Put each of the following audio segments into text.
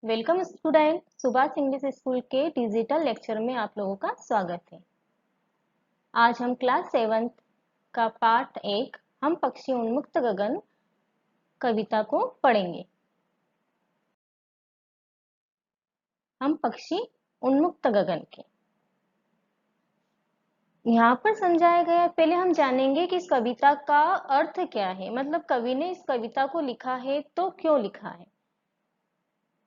Welcome student, Subhash English school के digital lecture में आप लोगों का स्वागत है। आज हम क्लास 7 का पार्ट 1 हम पक्षी उन्मुक्त गगन कविता को पढ़ेंगे। हम पक्षी उन्मुक्त गगन के यहाँ पर समझाया गया। पहले हम जानेंगे कि इस कविता का अर्थ क्या है, मतलब कवि ने इस कविता को लिखा है तो क्यों लिखा है।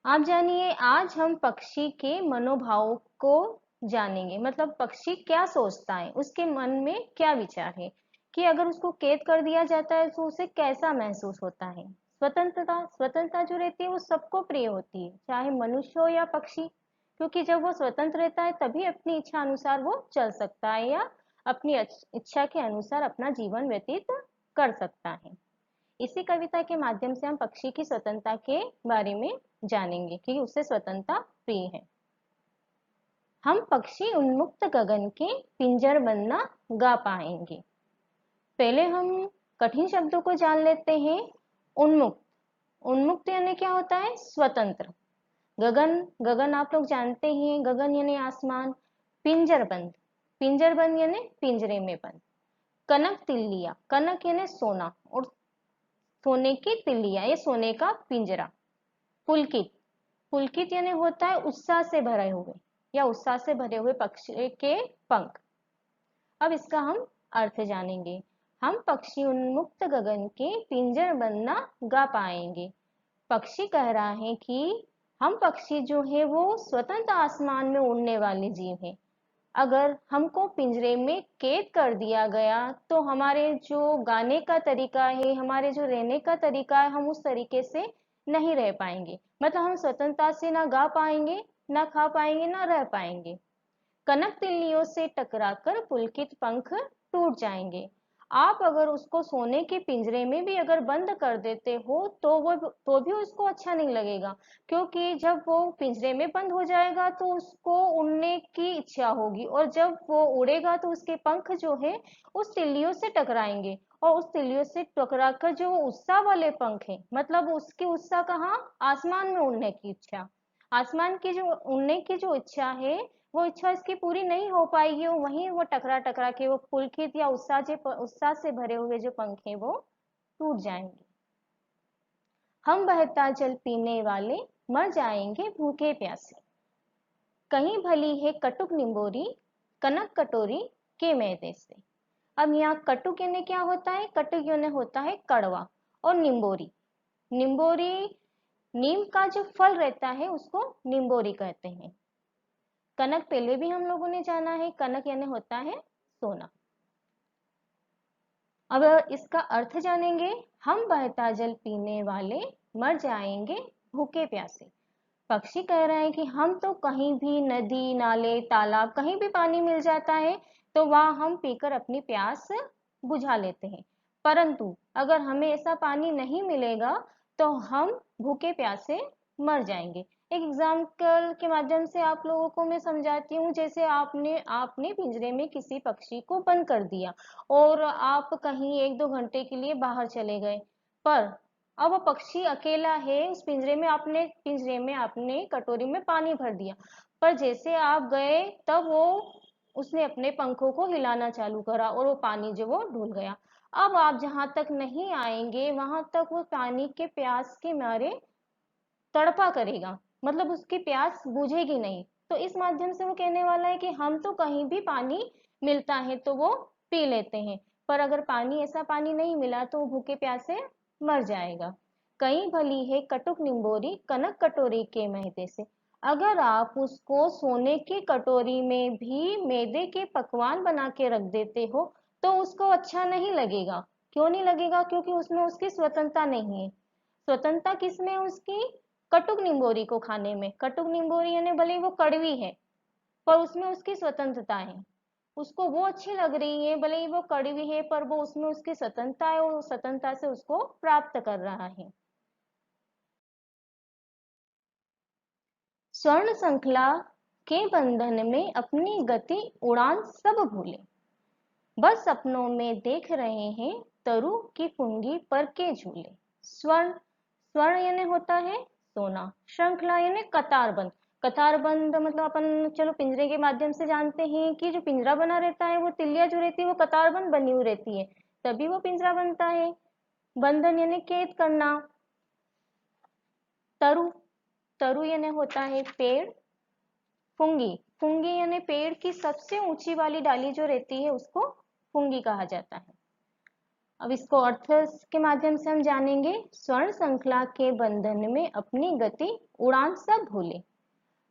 आप जानिए, आज हम पक्षी के मनोभाव को जानेंगे, मतलब पक्षी क्या सोचता है, उसके मन में क्या विचार है कि अगर उसको कैद कर दिया जाता है तो उसे कैसा महसूस होता है। स्वतंत्रता जो रहती है वो सबको प्रिय होती है, चाहे मनुष्य हो या पक्षी, क्योंकि जब वो स्वतंत्र रहता है तभी अपनी इच्छा अनुसार वो चल सकता है या अपनी इच्छा के अनुसार अपना जीवन व्यतीत कर सकता है। इसी कविता के माध्यम से हम पक्षी की स्वतंत्रता के बारे में जानेंगे कि उसे स्वतंत्रता प्रिय है। हम पक्षी उन्मुक्त गगन के पिंजर बंद न गा पाएंगे। पहले हम कठिन शब्दों को जान लेते हैं। उन्मुक्त, उन्मुक्त यानी क्या होता है? स्वतंत्र। गगन, गगन आप लोग जानते हैं, गगन यानी आसमान। पिंजर बंद, पिंजर बंद यानी पिंजरे में बंद। कनक तिल्लिया, कनक यानी सोना और सोने की तिल्लिया, ये सोने का पिंजरा। पुलकित, पुलकित यानी होता है उत्साह से भरे हुए या उत्साह से भरे हुए पक्षी के पंख। अब इसका हम अर्थ जानेंगे। हम पक्षी उन्मुक्त गगन के पिंजर बंद न गा पाएंगे। पक्षी कह रहा है कि हम पक्षी जो है वो स्वतंत्र आसमान में उड़ने वाले जीव हैं। अगर हमको पिंजरे में कैद कर दिया गया तो हमारे जो गाने का तरीका है, हमारे जो रहने का तरीका है, हम उस तरीके से नहीं रह पाएंगे। मतलब हम स्वतंत्रता से ना गा पाएंगे, ना खा पाएंगे, ना रह पाएंगे। कनक तिल्लियों से टकराकर पुलकित पंख टूट जाएंगे। आप अगर उसको सोने के पिंजरे में भी अगर बंद कर देते हो तो भी उसको अच्छा नहीं लगेगा, क्योंकि जब वो पिंजरे में बंद हो जाएगा तो उसको उड़ने की इच्छा होगी और जब वो उड़ेगा तो उसके पंख जो है उस तिल्लियों से टकराएंगे और उस तिल्लियों से टकराकर जो उत्साह वाले पंख है, मतलब उसकी उत्साह कहाँ? आसमान में उड़ने की इच्छा। आसमान की जो उड़ने की जो इच्छा है वो इच्छा इसकी पूरी नहीं हो पाएगी और वहीं वो टकरा टकरा के वो पुलकित या उत्साह से भरे हुए जो पंख हैं वो टूट जाएंगे। हम बहता जल पीने वाले मर जाएंगे भूखे प्यासे। कहीं भली है कटुक निंबोरी कनक कटोरी के मैदे से। अब यहाँ कटुक यानी क्या होता है? कटुक यानी होता है कड़वा। और निंबोरी, निंबोरी नीम का जो फल रहता है उसको निंबोरी कहते हैं। कनक पहले भी हम लोगों ने जाना है, कनक यानी होता है सोना। अब इसका अर्थ जानेंगे। हम बहता जल पीने वाले मर जाएंगे भूखे प्यासे। पक्षी कह रहे हैं कि हम तो कहीं भी नदी नाले तालाब कहीं भी पानी मिल जाता है तो वहां हम पीकर अपनी प्यास बुझा लेते हैं, परंतु अगर हमें ऐसा पानी नहीं मिलेगा तो हम भूखे प्यासे मर जाएंगे। एक एग्जाम्पल के माध्यम से आप लोगों को मैं समझाती हूँ। जैसे आपने आपने पिंजरे में किसी पक्षी को बंद कर दिया और आप कहीं 1-2 घंटे के लिए बाहर चले गए, पर अब वो पक्षी अकेला है उस पिंजरे में आपने कटोरी में पानी भर दिया, पर जैसे आप गए तब वो उसने अपने पंखों को हिलाना चालू करा और वो पानी जो वो ढुल गया। अब आप जहां तक नहीं आएंगे वहां तक वो पानी के प्यास के मारे तड़पा करेगा, मतलब उसकी प्यास बुझेगी नहीं। तो इस माध्यम से वो कहने वाला है कि हम तो कहीं भी पानी मिलता है तो वो पी लेते हैं, पर अगर पानी ऐसा पानी नहीं मिला तो वो भूखे प्यासे मर जाएगा। कहीं भली है कटुक निंबोरी कनक कटोरी के मैदे से। अगर आप उसको सोने की कटोरी में भी मैदे के पकवान बना के रख देते हो तो उसको अच्छा नहीं लगेगा। क्यों नहीं लगेगा? क्योंकि उसमें उसकी स्वतंत्रता नहीं है। स्वतंत्रता किसमें है उसकी? कटुक निंबोरी को खाने में। कटुक निंबोरी यानी भले वो कड़वी है पर उसमें उसकी स्वतंत्रता है, उसको वो अच्छी लग रही है, भले ही वो कड़वी है पर वो उसमें उसकी स्वतंत्रता है और स्वतंत्रता से उसको प्राप्त कर रहा है। स्वर्ण श्रृंखला के बंधन में अपनी गति उड़ान सब भूले, बस सपनों में देख रहे हैं तरु की पुंगी पर के झूले। स्वर्ण, स्वर्ण यानी होता है सोना। श्रृंखला यानी कतारबंद। कतारबंद मतलब अपन चलो पिंजरे के माध्यम से जानते हैं कि जो पिंजरा बना रहता है वो तिल्लियां जो रहती है वो कतारबंद बनी हुई रहती है, तभी वो पिंजरा बनता है। बंधन यानी कैद करना। तरु, तरु यानी होता है पेड़। फुंगी, फुंगी यानी पेड़ की सबसे ऊंची वाली डाली जो रहती है उसको फुंगी कहा जाता है। अब इसको अर्थ के माध्यम से हम जानेंगे। स्वर्ण श्रृंखला के बंधन में अपनी गति उड़ान सब भूले।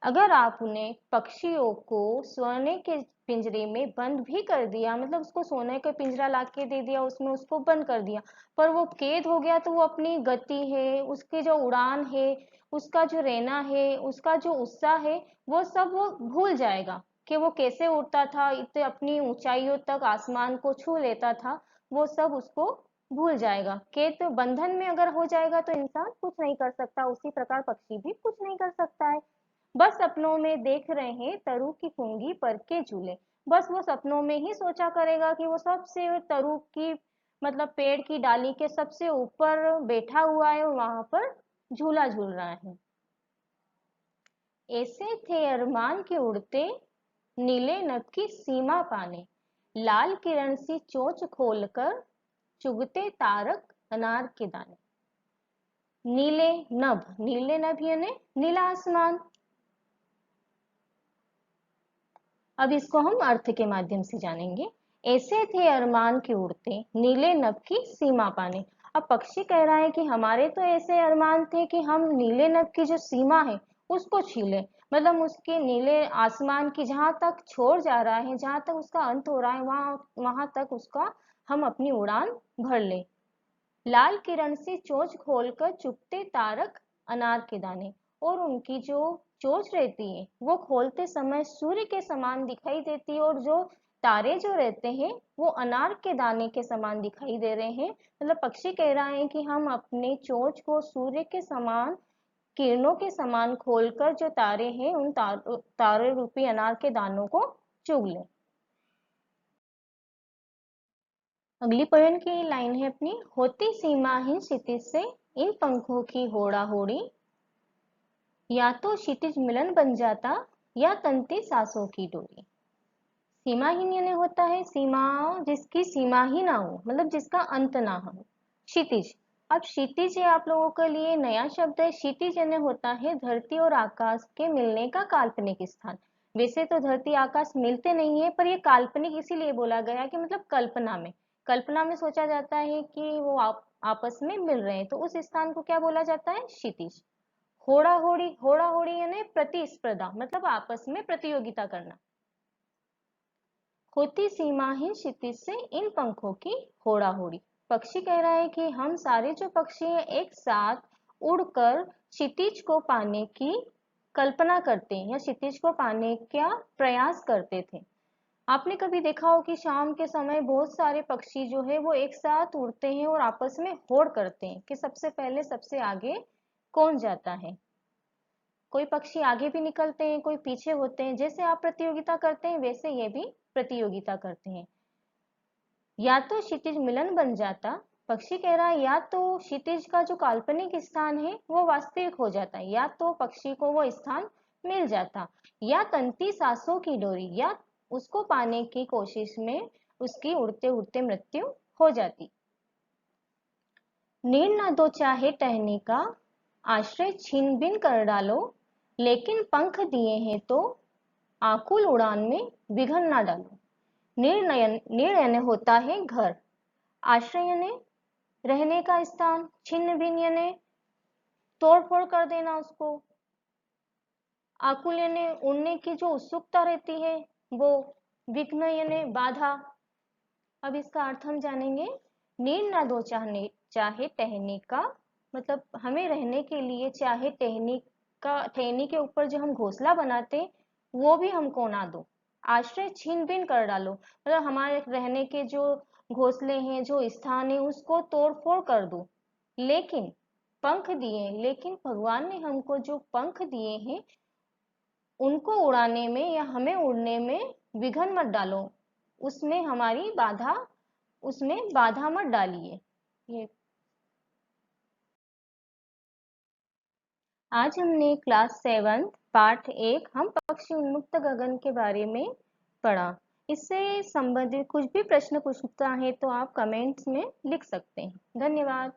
अगर आप उन्हें पक्षियों को सोने के पिंजरे में बंद भी कर दिया, मतलब उसको सोने का पिंजरा ला के दे दिया, उसमें उसको बंद कर दिया, पर वो कैद हो गया, तो वो अपनी गति है, उसकी जो उड़ान है, उसका जो रहना है, उसका जो उत्साह है, वो सब वो भूल जाएगा कि वो कैसे उड़ता था, इतने अपनी ऊंचाइयों तक आसमान को छू लेता था। वो सब उसको भूल जाएगा। कैद बंधन में अगर हो जाएगा तो इंसान कुछ नहीं कर सकता, उसी प्रकार पक्षी भी कुछ नहीं कर सकता है। बस सपनों में देख रहे हैं तरु की फुंगी पर के झूले। बस वो सपनों में ही सोचा करेगा कि वो सबसे तरु की मतलब पेड़ की डाली के सबसे ऊपर बैठा हुआ है और वहां पर झूला झूल रहा है। ऐसे थे अरमान के उड़ते, नीले नभ की सीमा पाने। लाल किरण सी चोंच खोलकर चुगते तारक अनार के दाने। नीले नभ, नीले नभ यानी नीला आसमान। अब इसको हम अर्थ के माध्यम से जानेंगे। ऐसे थे अरमान के उड़ते, नीले नभ की सीमा पाने। अब पक्षी कह रहा है कि हमारे तो ऐसे अरमान थे कि हम नीले नभ की जो सीमा है उसको छीले, मतलब उसके नीले आसमान की जहां तक छोर जा रहा है, जहां तक उसका अंत हो रहा है, वहां वहां तक उसका हम अपनी उड़ान भर ले। लाल किरण से चोंच खोलकर चुगते तारक अनार के दाने। और उनकी जो चोंच रहती है वो खोलते समय सूर्य के समान दिखाई देती है, और जो तारे जो रहते हैं वो अनार के दाने के समान दिखाई दे रहे हैं। मतलब पक्षी कह रहा है कि हम अपने चोंच को सूर्य के समान किरणों के समान खोलकर जो तारे हैं उन तारे रूपी अनार के दानों को चुग लें। अगली पोयम की लाइन है अपनी। होती सीमाहीन क्षितिज से इन पंखों की होड़ा होड़ी, या तो क्षितिज मिलन बन जाता या तंती सांसों की डोरी। सीमाहीन यानी होता है सीमा, जिसकी सीमा ही ना हो, मतलब जिसका अंत ना हो। क्षितिज, अब क्षितिज ये आप लोगों के लिए नया शब्द है। क्षितिज यानी होता है धरती और आकाश के मिलने का काल्पनिक स्थान। वैसे तो धरती आकाश मिलते नहीं है, पर ये काल्पनिक इसीलिए बोला गया कि मतलब कल्पना में, कल्पना में सोचा जाता है कि वो आपस में मिल रहे हैं, तो उस स्थान को क्या बोला जाता है? क्षितिज। होड़ा होड़ी, होड़ा होड़ी यानी प्रतिस्पर्धा, मतलब आपस में प्रतियोगिता करना। होती सीमाहीन क्षितिज से इन पंखों की होड़ा होड़ी। पक्षी कह रहा है कि हम सारे जो पक्षी हैं एक साथ उड़कर क्षितिज को पाने की कल्पना करते हैं, या क्षितिज को पाने का प्रयास करते थे। आपने कभी देखा हो कि शाम के समय बहुत सारे पक्षी जो है वो एक साथ उड़ते हैं और आपस में होड़ करते हैं कि सबसे पहले सबसे आगे कौन जाता है। कोई पक्षी आगे भी निकलते हैं, कोई पीछे होते हैं। जैसे आप प्रतियोगिता करते हैं वैसे ये भी प्रतियोगिता करते हैं। या तो क्षितिज मिलन बन जाता, पक्षी कह रहा है या तो क्षितिज का जो काल्पनिक स्थान है वो वास्तविक हो जाता है, या तो पक्षी को वो स्थान मिल जाता, या तंती सांसों की डोरी, या उसको पाने की कोशिश में उसकी उड़ते उड़ते मृत्यु हो जाती। नीड़ ना दो चाहे टहनी का, आश्रय छीन बिन कर डालो, लेकिन पंख दिए हैं तो आकुल उड़ान में विघन ना डालो। नीड़ यानी होता है घर, आश्रय यानी रहने का स्थान, छिन्न भिन्न यानी तोड़ फोड़ कर देना उसको, आकुल यानी उड़ने की जो उत्सुकता रहती है वो, विघ्न यानी बाधा। अब इसका अर्थ हम जानेंगे। नींद ना दो चाहने चाहे टहनी का, मतलब हमें रहने के लिए चाहे टहनी का, टहनी के ऊपर जो हम घोंसला बनाते वो भी हमको ना दो। आश्रय छीन बीन कर डालो, मतलब हमारे रहने के जो घोंसले हैं, जो स्थान है, उसको तोड़ फोड़ कर दो। लेकिन पंख दिए, लेकिन भगवान ने हमको जो पंख दिए हैं उनको उड़ाने में या हमें उड़ने में विघन मत डालो, उसमें हमारी बाधा, उसमें बाधा मत डालिए। ये आज हमने क्लास 7 पाठ 1 हम पक्षी उन्मुक्त गगन के बारे में पढ़ा। इससे संबंधित कुछ भी प्रश्न पूछना है तो आप कमेंट्स में लिख सकते हैं। धन्यवाद।